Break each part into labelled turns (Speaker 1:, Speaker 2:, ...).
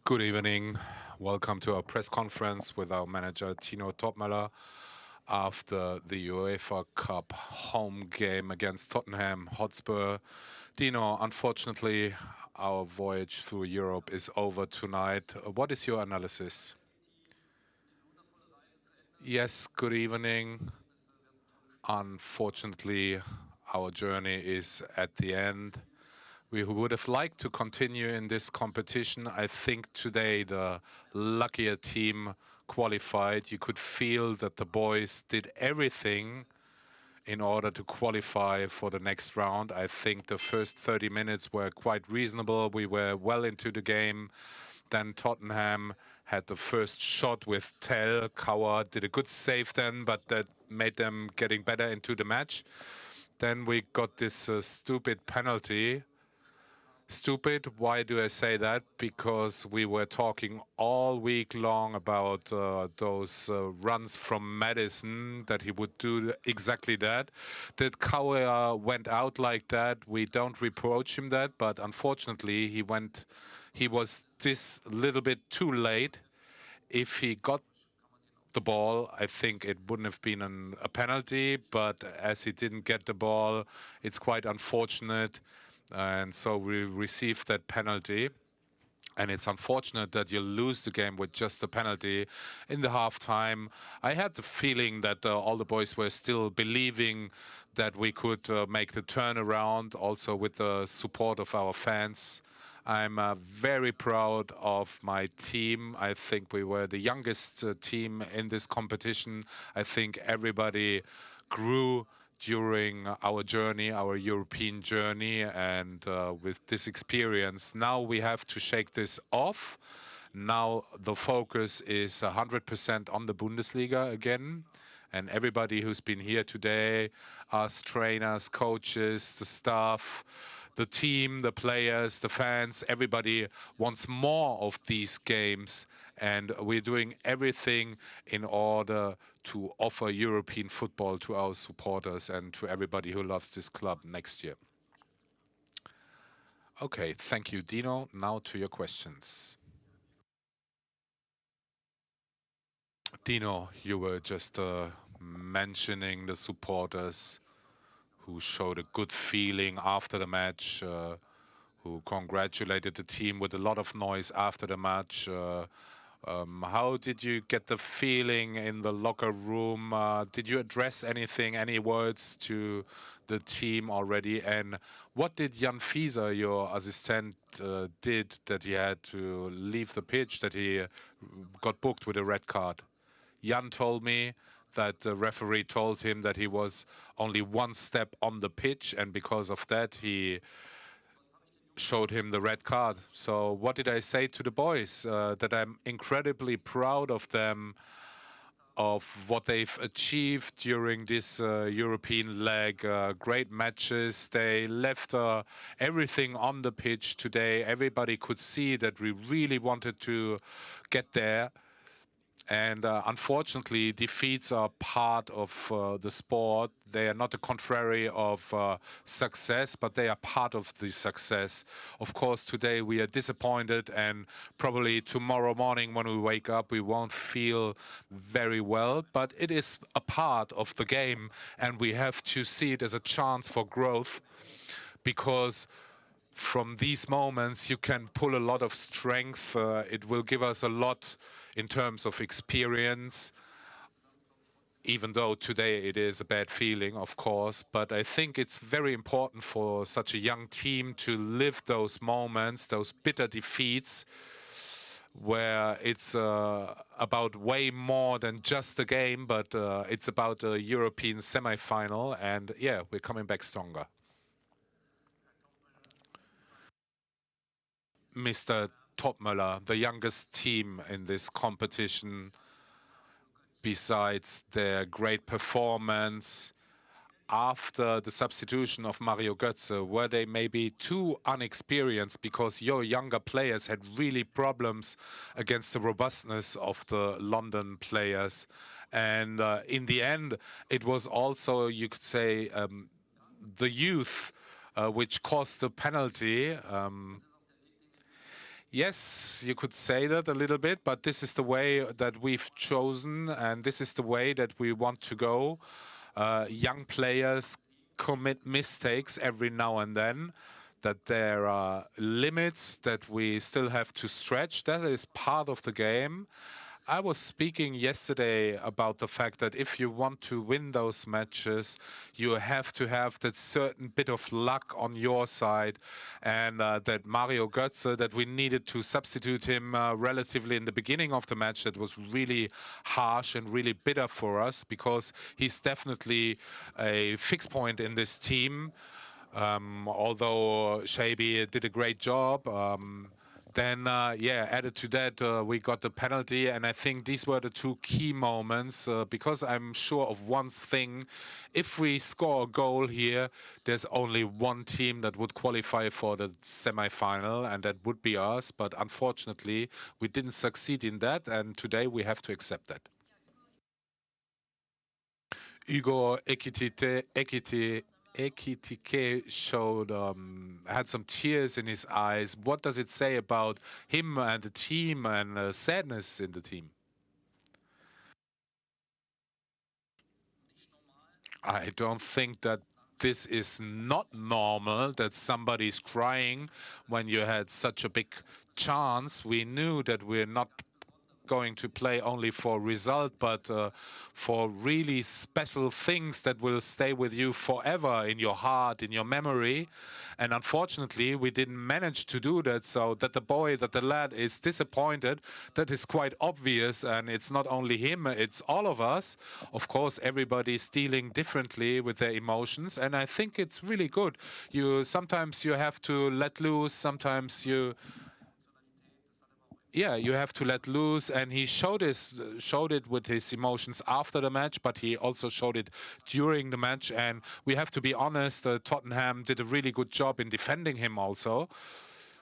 Speaker 1: Good evening. Welcome to our press conference with our manager Dino Toppmoller after the UEFA Cup home game against Tottenham Hotspur. Dino, unfortunately, our voyage through Europe is over tonight. What is your analysis? Yes, good evening. Unfortunately, our journey is at the end. We would have liked to continue in this competition. I think today the luckier team qualified. You could feel that the boys did everything in order to qualify for the next round. I think the first 30 minutes were quite reasonable. We were well into the game. Then Tottenham had the first shot with Tell. Kauer did a good save then, but that made them getting better into the match. Then we got this stupid penalty. Stupid, why do I say that? Because we were talking all week long about those runs from Madison, that he would do exactly that. That Kauer went out like that, we don't reproach him that, but unfortunately he was this little bit too late. If he got the ball, I think it wouldn't have been a penalty, but as he didn't get the ball, it's quite unfortunate. And so we received that penalty. And it's unfortunate that you lose the game with just a penalty in the halftime. I had the feeling that all the boys were still believing that we could make the turnaround, also with the support of our fans. I'm very proud of my team. I think we were the youngest team in this competition. I think everybody grew during our journey, our European journey, and with this experience, now we have to shake this off. Now the focus is 100% on the Bundesliga again. And everybody who's been here today, us trainers, coaches, the staff, the team, the players, the fans, everybody wants more of these games. And we're doing everything in order to offer European football to our supporters and to everybody who loves this club next year. Okay, thank you, Dino. Now to your questions. Dino, you were just mentioning the supporters who showed a good feeling after the match, who congratulated the team with a lot of noise after the match. How did you get the feeling in the locker room? Did you address anything, any words to the team already? And what did Jan Fieser, your assistant, did that he had to leave the pitch, that he got booked with a red card? Jan told me that the referee told him that he was only one step on the pitch, and because of that, he showed him the red card. So what did I say to the boys? That I'm incredibly proud of them, of what they've achieved during this European leg. Great matches. They left everything on the pitch today. Everybody could see that we really wanted to get there. And unfortunately, defeats are part of the sport. They are not the contrary of success, but they are part of the success. Of course, today we are disappointed, and probably tomorrow morning when we wake up, we won't feel very well. But it is a part of the game, and we have to see it as a chance for growth, because from these moments you can pull a lot of strength. It will give us a lot in terms of experience, even though today it is a bad feeling, of course. But I think it's very important for such a young team to live those moments, those bitter defeats, where it's about way more than just a game, but it's about a European semi-final. And yeah, we're coming back stronger. Mr. Topmöller, the youngest team in this competition, besides their great performance after the substitution of Mario Götze, were they maybe too unexperienced because your younger players had really problems against the robustness of the London players? And in the end, it was also, you could say, the youth which caused the penalty. Yes, you could say that a little bit, but this is the way that we've chosen, and this is the way that we want to go. Young players commit mistakes every now and then, that there are limits that we still have to stretch. That is part of the game. I was speaking yesterday about the fact that if you want to win those matches, you have to have that certain bit of luck on your side, and that Mario Götze, that we needed to substitute him relatively in the beginning of the match, that was really harsh and really bitter for us, because he's definitely a fixed point in this team. Although Shabi did a great job. Then, yeah, added to that, we got the penalty, and I think these were the two key moments, because I'm sure of one thing. If we score a goal here, there's only one team that would qualify for the semi-final, and that would be us. But unfortunately, we didn't succeed in that, and today we have to accept that. Igor Ekitike showed had some tears in his eyes. What does it say about him and the team and sadness in the team? I don't think that this is not normal, that somebody's crying when you had such a big chance. We knew that we're not going to play only for result, but for really special things that will stay with you forever in your heart, in your memory. And unfortunately, we didn't manage to do that. So that the lad is disappointed, that is quite obvious. And it's not only him, it's all of us. Of course, everybody's dealing differently with their emotions. And I think it's really good. Sometimes you have to let loose, sometimes you have to let loose, and he showed it with his emotions after the match, but he also showed it during the match. And we have to be honest, Tottenham did a really good job in defending him also.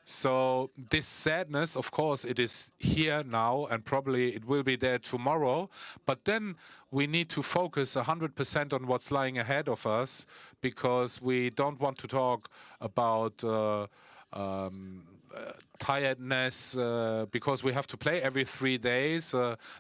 Speaker 1: So this sadness, of course, it is here now, and probably it will be there tomorrow. But then we need to focus 100% on what's lying ahead of us, because we don't want to talk about um, tiredness, because we have to play every 3 days.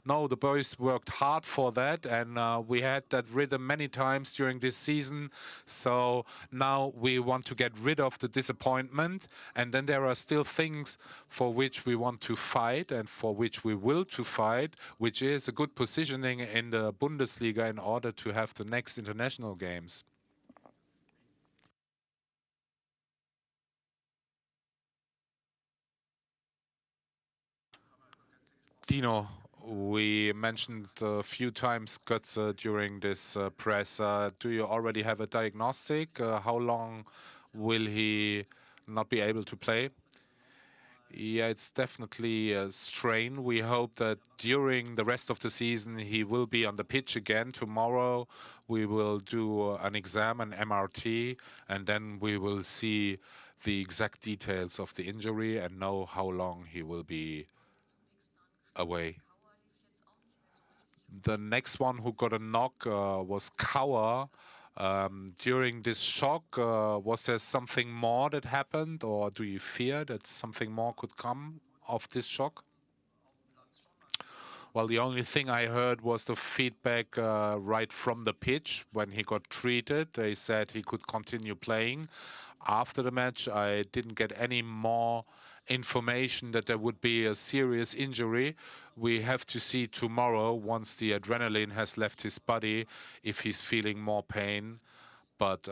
Speaker 1: No, the boys worked hard for that, and we had that rhythm many times during this season. So now we want to get rid of the disappointment, and then there are still things for which we want to fight and for which we will to fight, which is a good positioning in the Bundesliga in order to have the next international games. Dino, we mentioned a few times Götze during this press. Do you already have a diagnostic? How long will he not be able to play? Yeah, it's definitely a strain. We hope that during the rest of the season he will be on the pitch again. Tomorrow we will do an exam, an MRT, and then we will see the exact details of the injury and know how long he will be away. The next one who got a knock was Kauer. During this shock, was there something more that happened, or do you fear that something more could come of this shock? Well, the only thing I heard was the feedback right from the pitch when he got treated. They said he could continue playing. After the match, I didn't get any more information that there would be a serious injury. We have to see tomorrow, once the adrenaline has left his body, if he's feeling more pain. But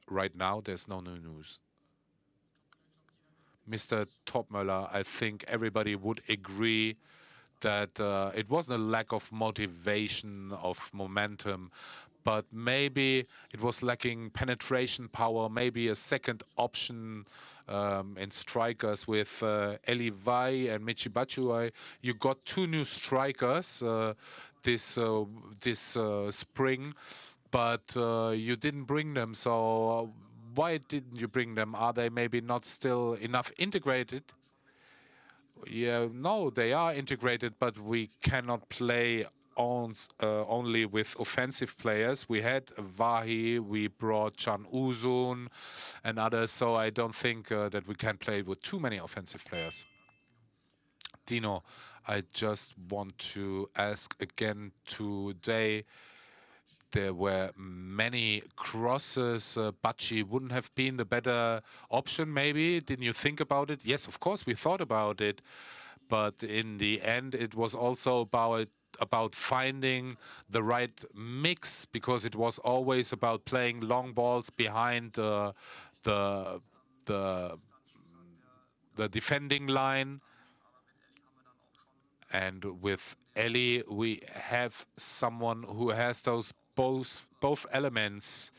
Speaker 1: right now, there's no new news. Mr. Topmöller, I think everybody would agree that it wasn't a lack of motivation, of momentum, but maybe it was lacking penetration power, maybe a second option in strikers with Eli Vai and Michi Batshuayi. You got two new strikers this spring, but you didn't bring them. So why didn't you bring them? Are they maybe not still enough integrated? Yeah, no, they are integrated, but we cannot play only with offensive players. We had Vahi, we brought Can Uzun and others, so I don't think that we can play with too many offensive players. Dino, I just want to ask again today. There were many crosses. Bachi wouldn't have been the better option, maybe. Didn't you think about it? Yes, of course, we thought about it. But in the end, it was also about finding the right mix, because it was always about playing long balls behind the the the defending line. And with Eli, we have someone who has those both elements.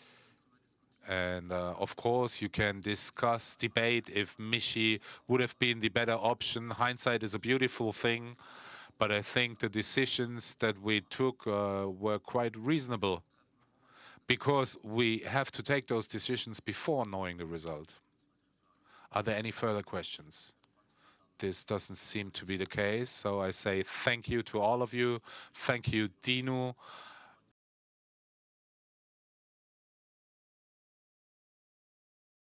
Speaker 1: And of course, you can discuss, debate if Michi would have been the better option. Hindsight is a beautiful thing, but I think the decisions that we took were quite reasonable, because we have to take those decisions before knowing the result. Are there any further questions? This doesn't seem to be the case, so I say thank you to all of you. Thank you, Dino.